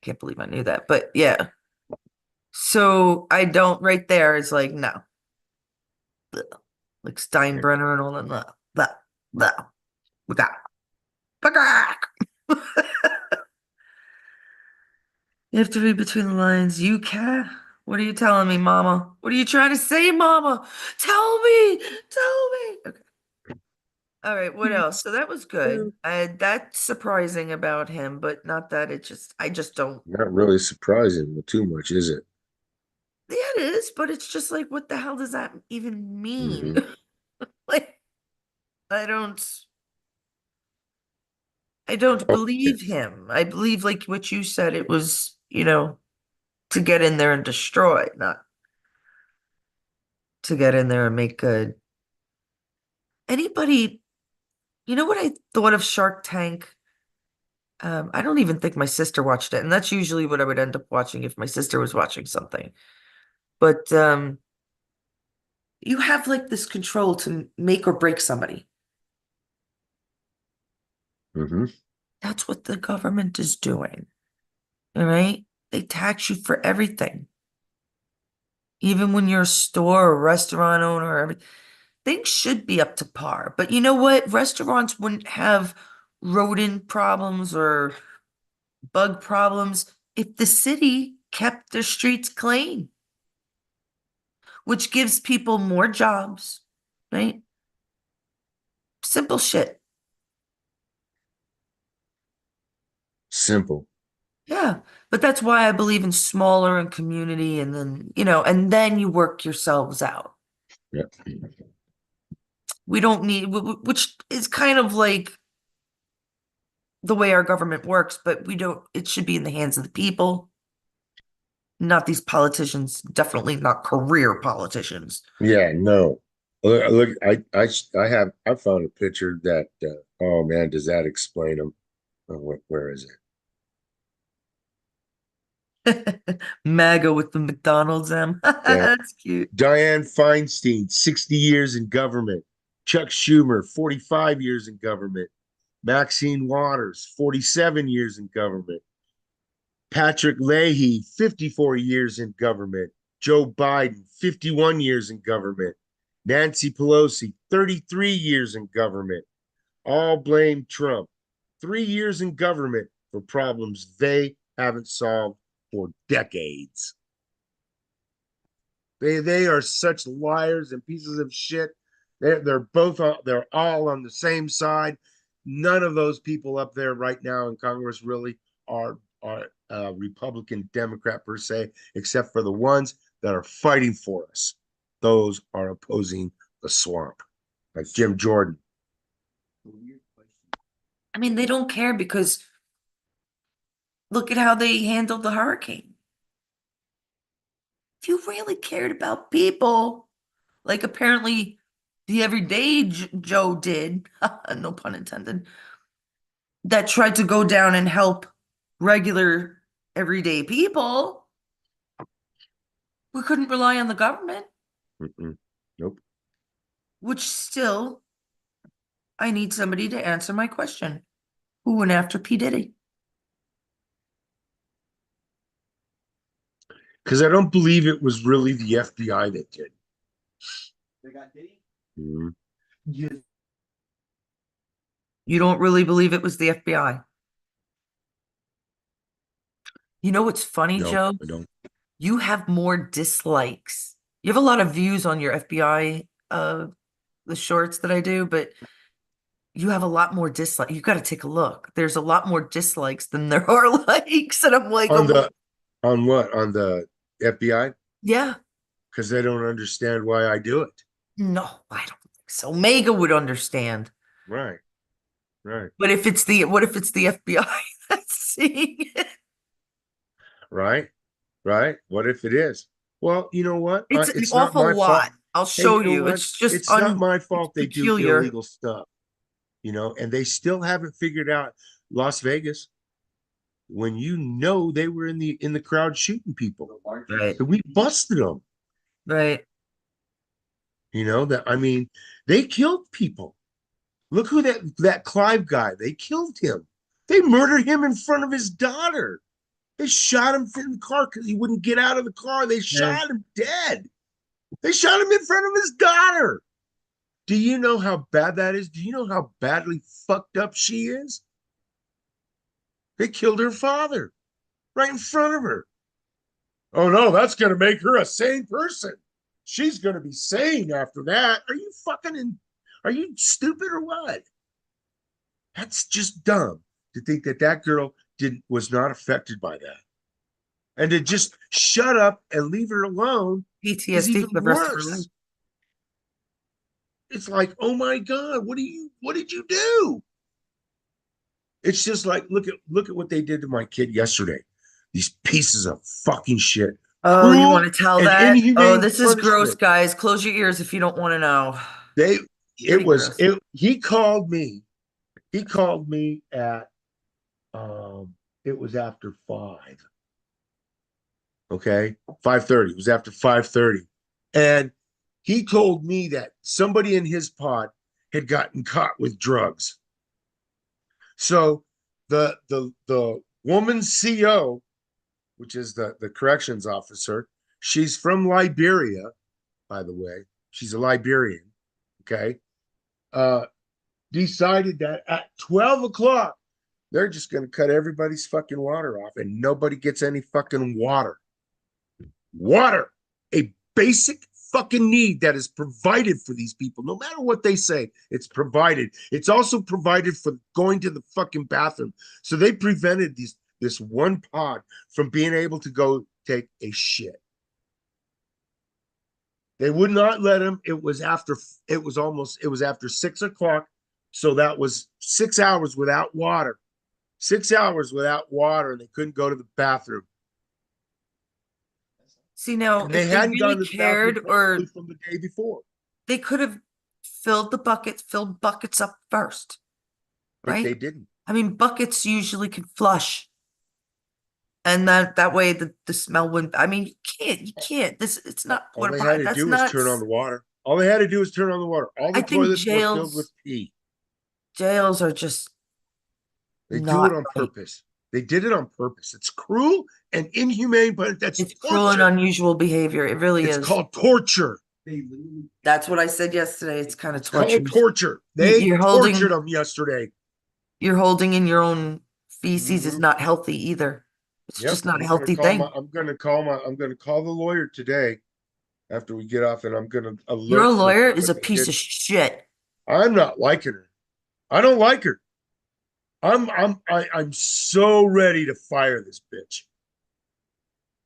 Can't believe I knew that. But yeah. So I don't right there is like no. Ugh. Like Yeah. Steinbrenner and all that. Blah, blah, blah, blah, blah. You have to read between the lines. You can. What are you telling me, Mama? What are you trying to say, Mama? Tell me. Tell me. Okay. All right. What else? So that was good. That's surprising about him, but not that I just don't. Not really surprising too much, is it? Yeah, it is, but it's just like, what the hell does that even mean? Hmm. Like, I don't. I don't Oh, yeah. believe him. I believe, like what you said, it was, to get in there and destroy, not to get in there and make good. Anybody, you know what I thought of Shark Tank? I don't even think my sister watched it, and that's usually what I would end up watching if my sister was watching something. But you have like this control to make or break somebody. Hmm. That's what the government is doing. All right? They tax you for everything. Even when you're a store or restaurant owner, things should be up to par. But you know what? Restaurants wouldn't have rodent problems or bug problems if the city kept their streets clean, which gives people more jobs, right? Simple shit. Simple. Yeah. But that's why I believe in smaller and community and then, and then you work yourselves out. Yeah. We don't need, which is kind of like the way our government works, but we don't, it should be in the hands of the people, not these politicians, definitely not career politicians. Yeah, no. Look, I found a picture that oh man, does that explain them? Oh, where is it? MAGA with the McDonald's M. Yeah. That's cute. Dianne Feinstein, 60 years in government. Chuck Schumer, 45 years in government. Maxine Waters, 47 years in government. Patrick Leahy, 54 years in government. Joe Biden, 51 years in government. Nancy Pelosi, 33 years in government. All blame Trump. 3 years in government for problems they haven't solved for decades. They are such liars and pieces of shit. They're all on the same side. None of those people up there right now in Congress really are Republican, Democrat per se, except for the ones that are fighting for us. Those are opposing the swamp, like Jim Jordan. I mean, they don't care because look at how they handled the hurricane. If you really cared about people, like apparently the everyday Joe did, no pun intended, that tried to go down and help regular everyday people, we couldn't rely on the government, Mm-mm. Nope. which still, I need somebody to answer my question. Who went after P. Diddy? Because I don't believe it was really the FBI that did. They got Diddy? Mhm. Yeah. You don't really believe it was the FBI? You know what's funny, No, Joe? I don't. You have more dislikes. You have a lot of views on your FBI, the shorts that I do, but you have a lot more dislike. You got to take a look. There's a lot more dislikes than there are likes, and I'm like, On oh, the on what? On the FBI? yeah, Because they don't understand why I do it. no, I don't think so. Mega would understand, Right, right, but what if it's the FBI that's seeing it? right, right. What if it is? Well, you know what? It's an It's not awful my fault. lot. I'll Hey, show you know you. what? It's just It's not my it's fault they do peculiar. illegal stuff, and they still haven't figured out Las Vegas when they were in the crowd shooting people. Right, So we busted them. right. That I mean, they killed people. Look who that Clive guy. They killed him. They murdered him in front of his daughter. They shot him in the car because he wouldn't get out of the car. They Yeah. shot him dead. They shot him in front of his daughter. Do you know how bad that is? Do you know how badly fucked up she is? They killed her father right in front of her. Oh no, that's going to make her a sane person. She's going to be sane after that. Are you stupid or what? That's just dumb to think that girl was not affected by that. And to just shut up and leave her alone is PTSD even for the rest of her life. worse. It's like, oh my God, what did you do? It's just like look at what they did to my kid yesterday. These pieces of fucking shit. Oh, you Cruel want to tell and that? Oh, inhumane this is gross, punishment. guys. Close your ears if you don't want to know. They it Pretty was gross. it he called me. He called me at it was after 5. Okay. 5:30. It was after 5:30. And he told me that somebody in his pod had gotten caught with drugs. So the woman CO, which is the corrections officer, she's from Liberia, by the way. She's a Liberian. okay, decided that at 12 o'clock, they're just going to cut everybody's fucking water off and nobody gets any fucking water. Water, a basic fucking need that is provided for these people. No matter what they say, it's provided. It's also provided for going to the fucking bathroom. So they prevented this one pod from being able to go take a shit. They would not let him. It was after 6 o'clock. So that was 6 hours without water. 6 hours without water, and they couldn't go to the bathroom. See, now, And if they they hadn't gone really to the bathroom cared, or probably from the day before. they could have filled buckets up first, But right? they didn't. I mean, buckets usually can flush. And that way the smell wouldn't, I mean, you can't, it's not, All they had to that's do was not, turn on the water. All they had to do was turn on the water. All the I think toilets were filled with pee. jails are just They do not it on right. purpose. They did it on purpose. It's cruel and inhumane, but that's It's cruel and torture. unusual behavior. It really It's is. called torture. They literally That's what I said yesterday. It's kind of It's torture. called torture. They You're tortured them yesterday. you're holding in your own feces is Mhm. not healthy either. It's Yep. just not a I'm gonna healthy call thing. I'm gonna call the lawyer today after we get off, and I'm gonna alert Your her lawyer to is a what they piece did. of shit. I'm not liking her. I don't like her. I'm so ready to fire this bitch.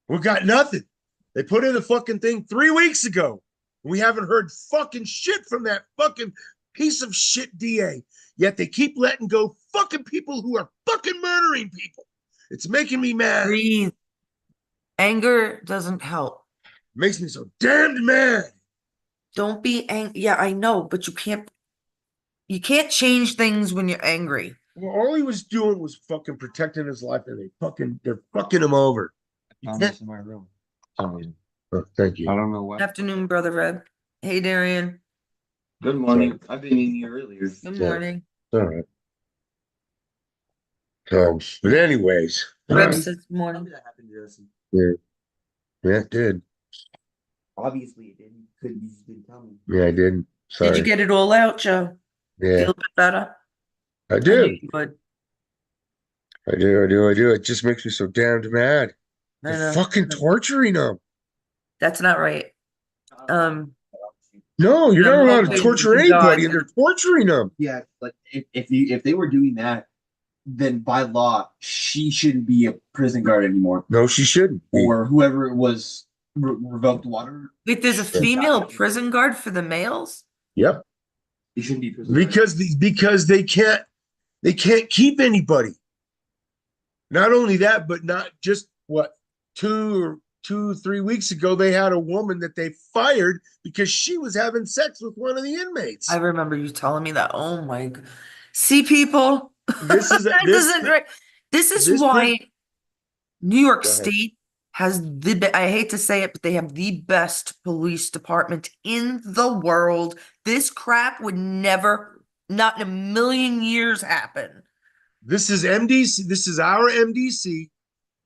We got nothing. They put in the fucking thing 3 weeks ago. We haven't heard fucking shit from that fucking piece of shit DA. Yet they keep letting go fucking people who are fucking murdering people. It's making me mad. Breathe. Anger doesn't help. Makes me so damned mad. Don't be angry. Yeah, I know, but you can't change things when you're angry. Well, all he was doing was fucking protecting his life, and they're fucking him over. I found this in my room. For some reason. Oh, thank I you. don't know why. Afternoon, brother Red. Hey, Darian. Good morning. I've been in here earlier. Good Yeah. morning. All right. But anyways, Reb yeah, says morning. That happened to us. it did. Obviously, it didn't. Couldn't you just didn't tell me? Yeah, I didn't. Did you Sorry. get it all out, Joe? Yeah, Feel a bit better? I I do. knew you would. I do. It just makes me so damned mad. I They're know. fucking torturing them. That's not right. No, you're Yeah, not I'm allowed to hoping torture to anybody, God and they're torturing them. Yeah, like if they were doing that, then by law she shouldn't be a prison guard anymore, No, she shouldn't be. or whoever it was revoked water. Wait, there's a Sure. female prison guard for the males? Yep. He shouldn't be prison guard. Because they can't keep anybody. Not only that, but not just what 3 weeks ago they had a woman that they fired because she was having sex with one of the inmates. I remember you telling me that. Oh my God. See, people, This is that this isn't right. This is this why New York Go ahead. State has I hate to say it, but they have the best police department in the world. This crap would never, not in a million years, happen. This is MDC. This is our MDC,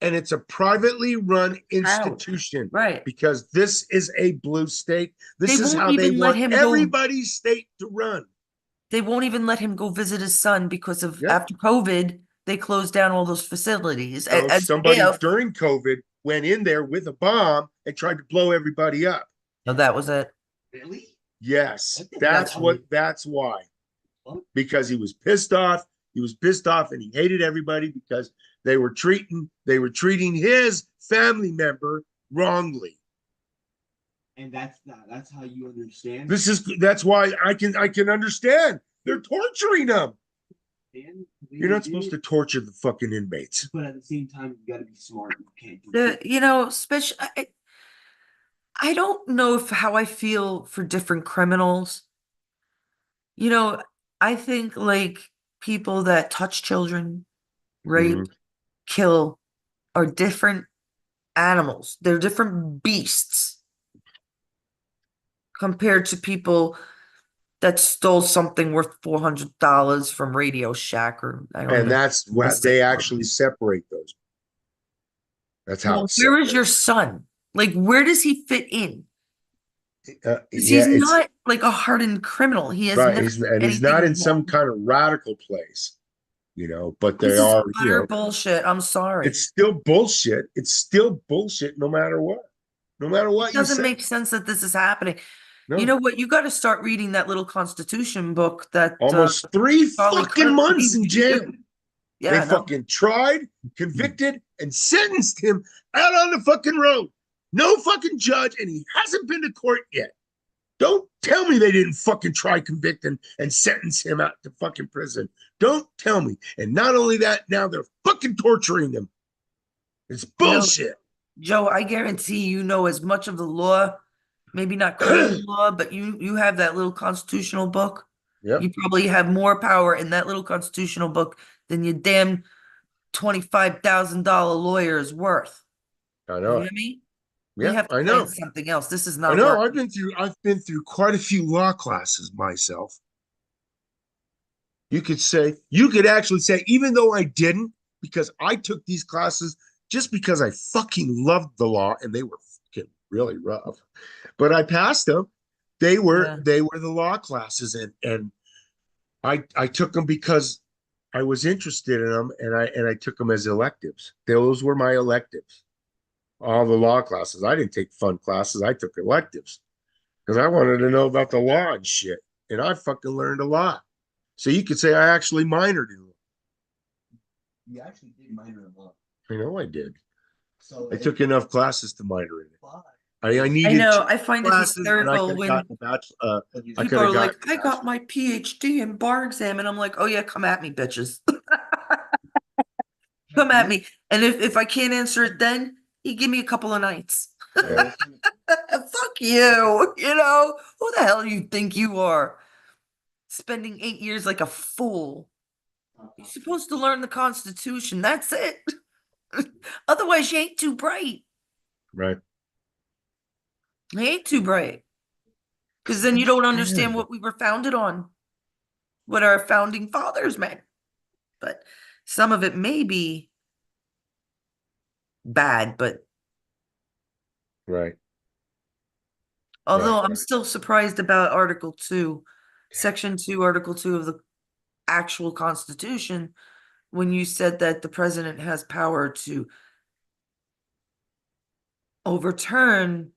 and it's a privately run institution. Right. Because this is a blue state. This They is won't how they even let want him go. everybody's state to run. They won't even let him go visit his son because of Yep. after COVID, they closed down all those facilities. So As somebody if, during COVID went in there with a bomb and tried to blow everybody up. no, that was it. Really? Yes, That's that's why. What? Because he was pissed off. He was pissed off and he hated everybody because they were treating his family member wrongly. And that's how you understand. That's why I can understand. They're torturing them. You're not supposed to torture the fucking inmates. But at the same time, you got to be smart. You can't do it. Special. I don't know how I feel for different criminals. I think like people that touch children, rape, Mhm. kill, are different animals. They're different beasts compared to people that stole something worth $400 from Radio Shack, or I don't And even. that's what they actually separate those. That's how Well, it's where is separated. your son? Like, where does he fit in? 'Cause Yeah, he's not like a hardened criminal. He has Right. never done He's not in anything some wrong. kind of radical place, but they This is are, utter bullshit. I'm sorry. it's still bullshit. It's still bullshit no matter what. No matter It what you doesn't say. make sense that this is happening. You No. know what? You got to start reading that little Constitution book that Almost 3 Charlie fucking Kirk months gave in jail. you. Yeah, They I know. fucking tried, convicted, and sentenced him out on the fucking road. No fucking judge, and he hasn't been to court yet. Don't tell me they didn't fucking try, convict, and sentence him out to fucking prison. Don't tell me. And not only that, now they're fucking torturing him. It's You know, bullshit. Joe, I guarantee you know as much of the law, maybe not criminal law, but you have that little constitutional book. Yep, You probably have more power in that little constitutional book than your damn $25,000 lawyer is worth. I You know know it. what I mean? We Yeah, have to I find know. something else. This is I not know. working. I've been through quite a few law classes myself. You could actually say, even though I didn't, because I took these classes just because I fucking loved the law and they were fucking really rough. But I passed them. Yeah. They were the law classes, and I took them because I was interested in them, and I took them as electives. Those were my electives. All the law classes. I didn't take fun classes. I took electives because I wanted to know about the law and shit. And I fucking learned a lot. So you could say I actually minored in law. You actually did minor in law. I know I did. So I took enough classes to minor in it. why? I I needed know. two I find it classes, and I could hysterical have when gotten a bachelor. I people could are have like, gotten I a got bachelor. my PhD in bar exam, and I'm like, oh yeah, come at me, bitches. Come at me. And if I can't answer it then, you give me a couple of nights. Yeah, Fuck you. You know, who the hell do you think you are? Spending 8 years like a fool. You're supposed to learn the Constitution. That's it. Otherwise, you ain't too bright. right. You ain't too bright. Because then you don't understand what we were founded on, what our founding fathers meant. But some of it may be bad, but Right. although Right. I'm Right. still surprised about Article 2, Section 2, Article 2 of the actual Constitution, when you said that the president has power to overturn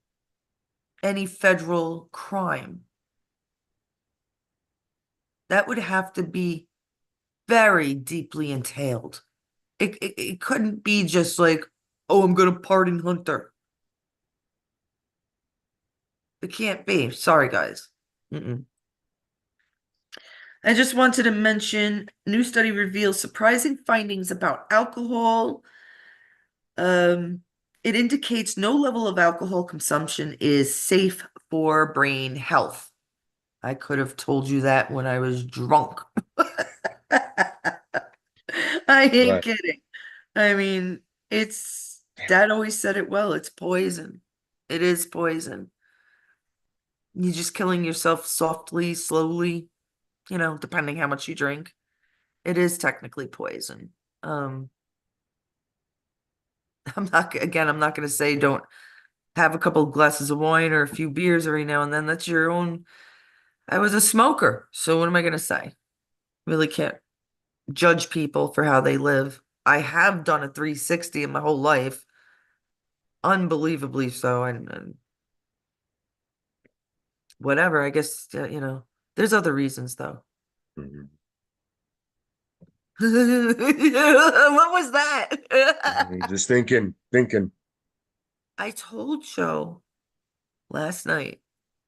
any federal crime. That would have to be very deeply entailed. It couldn't be just like, oh, I'm going to pardon Hunter. It can't be. Sorry, guys. Mm-mm. I just wanted to mention new study reveals surprising findings about alcohol. Um, it indicates no level of alcohol consumption is safe for brain health. I could have told you that when I was drunk. I ain't Right. kidding. I mean, it's Dad always said it well. It's poison. It is poison. You're just killing yourself softly, slowly, depending how much you drink. It is technically poison. Um, I'm not going to say don't have a couple of glasses of wine or a few beers every now and then. That's your own. I was a smoker, so what am I going to say? Really can't judge people for how they live. I have done a 360 in my whole life, unbelievably so, and whatever. I guess there's other reasons though. Mhm. What was that? Just thinking. I told Joe last night,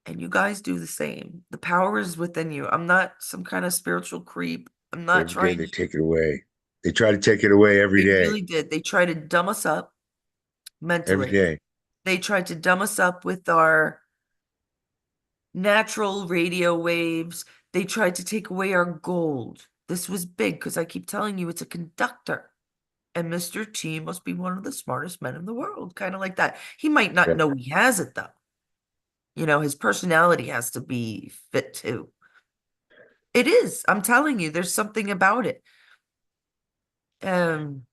and you guys do the same. The power is within you. I'm not some kind of spiritual creep. I'm not Every day trying they to. take it away. They try to take it away every They day. really did. They try to dumb us up Every mentally. day. They tried to dumb us up with our natural radio waves. They tried to take away our gold. This was big because I keep telling you it's a conductor. And Mr. T must be one of the smartest men in the world, kind of like that. He might not Yep. know he has it though. His personality has to be fit too. It is. I'm telling you, there's something about it. Um,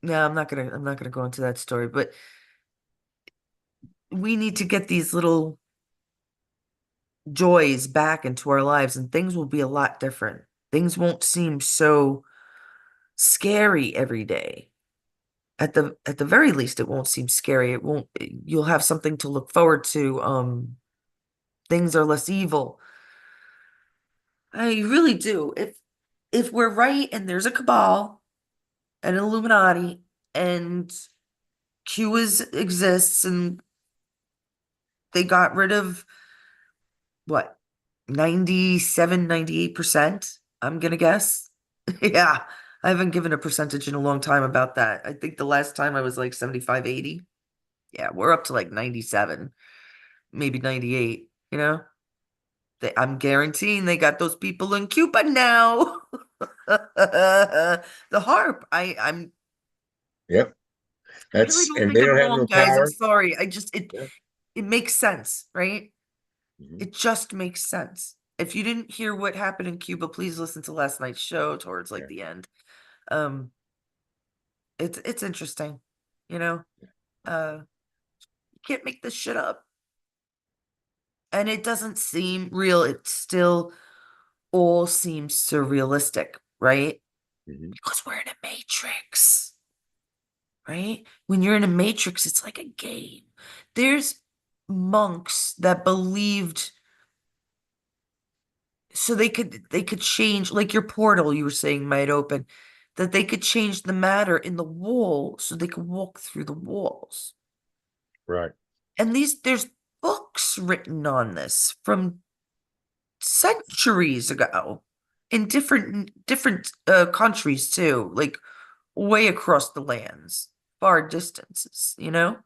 no, I'm not gonna go into that story, but we need to get these little joys back into our lives, and things will be a lot different. Things won't seem so scary every day. At the very least, it won't seem scary. It won't, you'll have something to look forward to. Things are less evil. I really do. If we're right and there's a cabal and an Illuminati and Q exists and they got rid of what, 97, 98%, I'm gonna guess. Yeah, I haven't given a percentage in a long time about that. I think the last time I was like 75, 80. Yeah, we're up to like 97, maybe 98, you know? I'm guaranteeing they got those people in Cuba now. The harp. Yep. I really That's don't and think they I'm don't have wrong, no guys. I'm power. sorry. I just Yeah. it makes sense, right? Mhm. It just makes sense. If you didn't hear what happened in Cuba, please listen to last night's show towards like Yeah. the end. Um, it's interesting, you know. You can't make this shit up. And it doesn't seem real. It still all seems surrealistic, right? Mhm. Because we're in a matrix, right? When you're in a matrix, it's like a game. There's monks that believed so they could change like your portal you were saying might open, that they could change the matter in the wall so they could walk through the walls. Right. And there's books written on this from centuries ago in different countries too, like way across the lands, far distances, you know?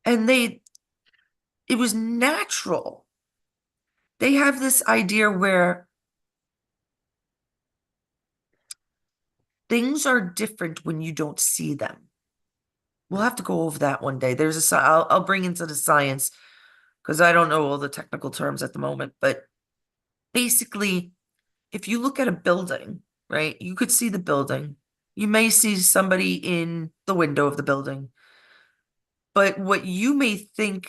And it was natural. They have this idea where things are different when you don't see them. We'll have to go over that one day. I'll bring into the science because I don't know all the technical terms at the moment, but basically, if you look at a building, right, you could see the building. You may see somebody in the window of the building, but what you may think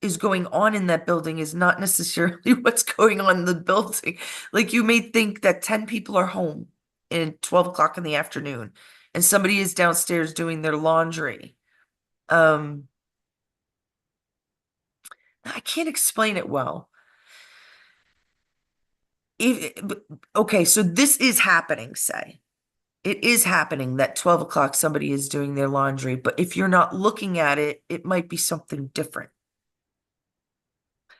is going on in that building is not necessarily what's going on in the building. Like you may think that 10 people are home at 12 o'clock in the afternoon and somebody is downstairs doing their laundry. Um, I can't explain it well. Okay, so this is happening, say. It is happening that 12 o'clock somebody is doing their laundry, but if you're not looking at it, it might be something different.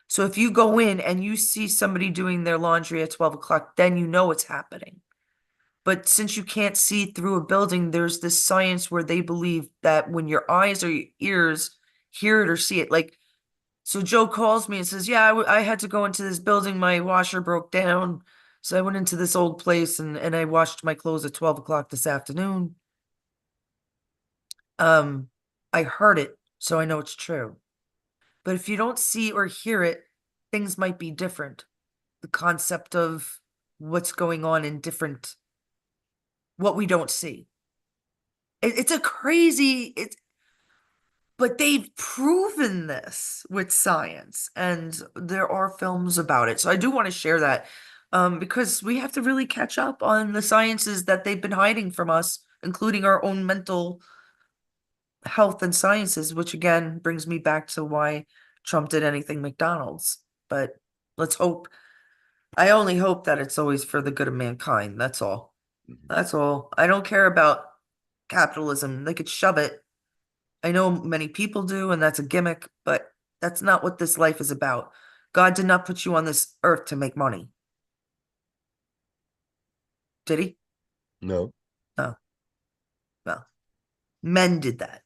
So if you go in and you see somebody doing their laundry at 12 o'clock, then you know it's happening. But since you can't see through a building, there's this science where they believe that when your eyes or your ears hear it or see it, like, so Joe calls me and says, yeah, I had to go into this building. My washer broke down. So I went into this old place and I washed my clothes at 12 o'clock this afternoon. Um, I heard it, so I know it's true. But if you don't see or hear it, things might be different. The concept of what's going on in different, what we don't see. It's a crazy, but they've proven this with science, and there are films about it. So I do want to share that, because we have to really catch up on the sciences that they've been hiding from us, including our own mental health and sciences, which again brings me back to why Trump did anything McDonald's. But let's hope, I only hope that it's always for the good of mankind. That's all. Mhm. That's all. I don't care about capitalism. They could shove it. I know many people do, and that's a gimmick, but that's not what this life is about. God did not put you on this earth to make money, did he? No. No, no. Men did that.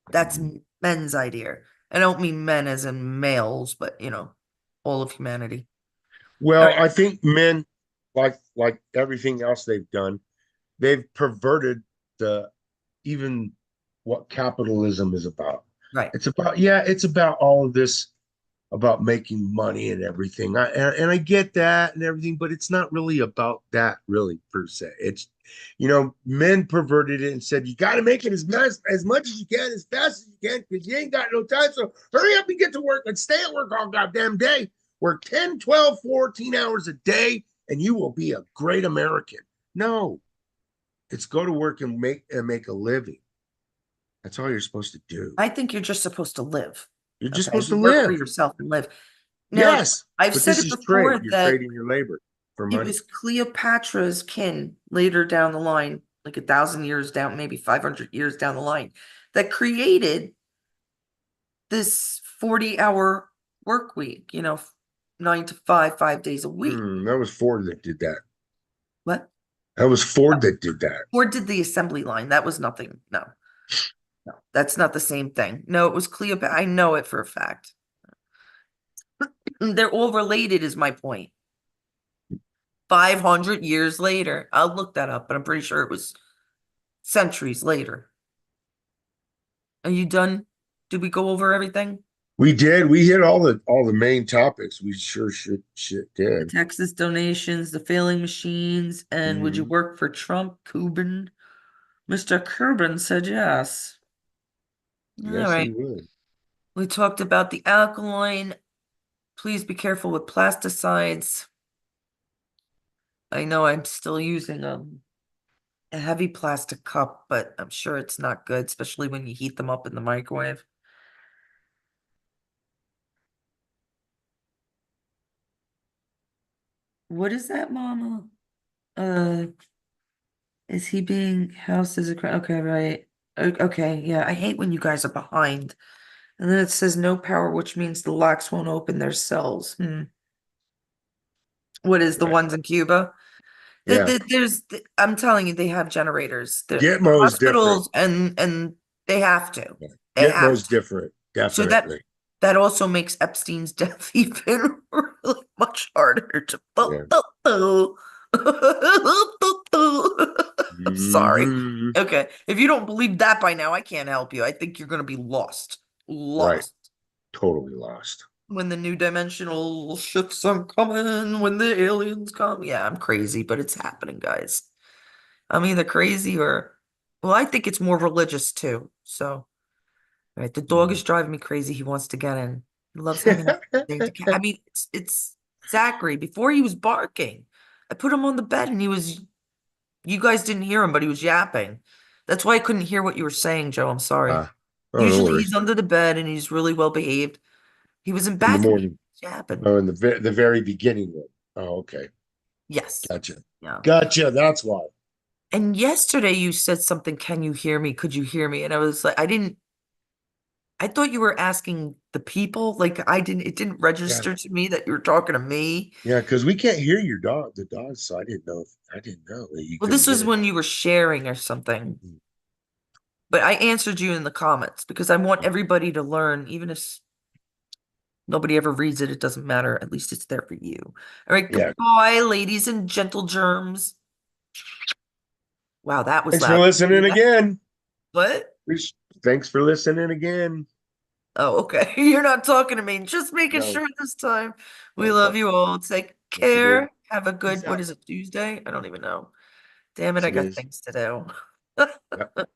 That's Mhm. men's idea. I don't mean men as in males, but all of humanity. All Well, right. I think men, like everything else they've done, they've perverted the even what capitalism is about. Right. It's about, yeah, it's about all of this about making money and everything. And I get that and everything, but it's not really about that really per se. It's men perverted it and said you got to make it as much as you can, as fast as you can, because you ain't got no time. So hurry up and get to work and stay at work all goddamn day. Work 10, 12, 14 hours a day, and you will be a great American. No, it's go to work and make a living. That's all you're supposed to do. I think you're just supposed to live. You're just Okay, supposed to you work for live. yourself and live. Now, Yes, I've but said this it is before trade. You're that trading your labor for it money. was Cleopatra's kin later down the line, like 1,000 years down, maybe 500 years down the line, that created this 40-hour work week, 9 to 5, 5 days a week. That was Ford that did that. What? That was Ford that did that. Or did the assembly line? That was nothing. No, no, that's not the same thing. No, it was Cleopatra. I know it for a fact. They're all related, is my point. 500 years later. I'll look that up, but I'm pretty sure it was centuries later. Are you done? Did we go over everything? We did. We hit all the main topics. We sure The did. Texas donations, the failing machines, and would you work for Trump? Cuban? Mr. Cuban said yes. All Yes, he right. would. We talked about the alkaline. Please be careful with plasticides. I know I'm still using a heavy plastic cup, but I'm sure it's not good, especially when you heat them up in the microwave. What is that, Mama? Uh, is he being housed as a crime? Okay, right. Okay, yeah. I hate when you guys are behind. And then it says no power, which means the locks won't open their cells. What is the Right. ones in Cuba? Yeah. I'm telling you, they have generators. The Gitmo's different. hospitals and they have to. Yeah. They have Gitmo's to. different. So that Definitely. that also makes Epstein's death even really much harder to Yeah. Sorry. Hmm. Okay. If you don't believe that by now, I can't help you. I think you're gonna be lost. Right. Lost. Totally lost. When the new dimensional shifts are coming, when the aliens come. Yeah, I'm crazy, but it's happening, guys. I'm either crazy or, well, I think it's more religious too. So, right, the dog is driving me crazy. He wants to get in. He loves hanging out. I mean, it's Zachary. Before he was barking, I put him on the bed and you guys didn't hear him, but he was yapping. That's why I couldn't hear what you were saying, Joe. I'm sorry. Oh, no Usually worries. he's under the bed and he's really well behaved. He was in In the back of me, morning. yapping. Oh, in the very beginning one. Oh, okay. Yes. Gotcha. Yeah. Gotcha. That's why. And yesterday you said something, can you hear me? Could you hear me? And I was like, I thought you were asking the people. Like it didn't Yeah. register to me that you were talking to me. Yeah, because we can't hear the dog, so I didn't know that you Well, couldn't this was hear when you were sharing or something. it. But I answered you in the comments because I want everybody to learn, even if nobody ever reads it, it doesn't matter. At least it's there for you. All right, Yeah. goodbye, ladies and gentle germs. Wow, that was Thanks for loud. listening again. What? Thanks for listening again. Oh, okay. You're not talking to me. Just making No. sure this time. We love Okay. you all. Take Yes, we do. care. Have a Peace good, what out. is it, Tuesday? I don't even know. Damn it, Yes, I it got is. things to do. Yep.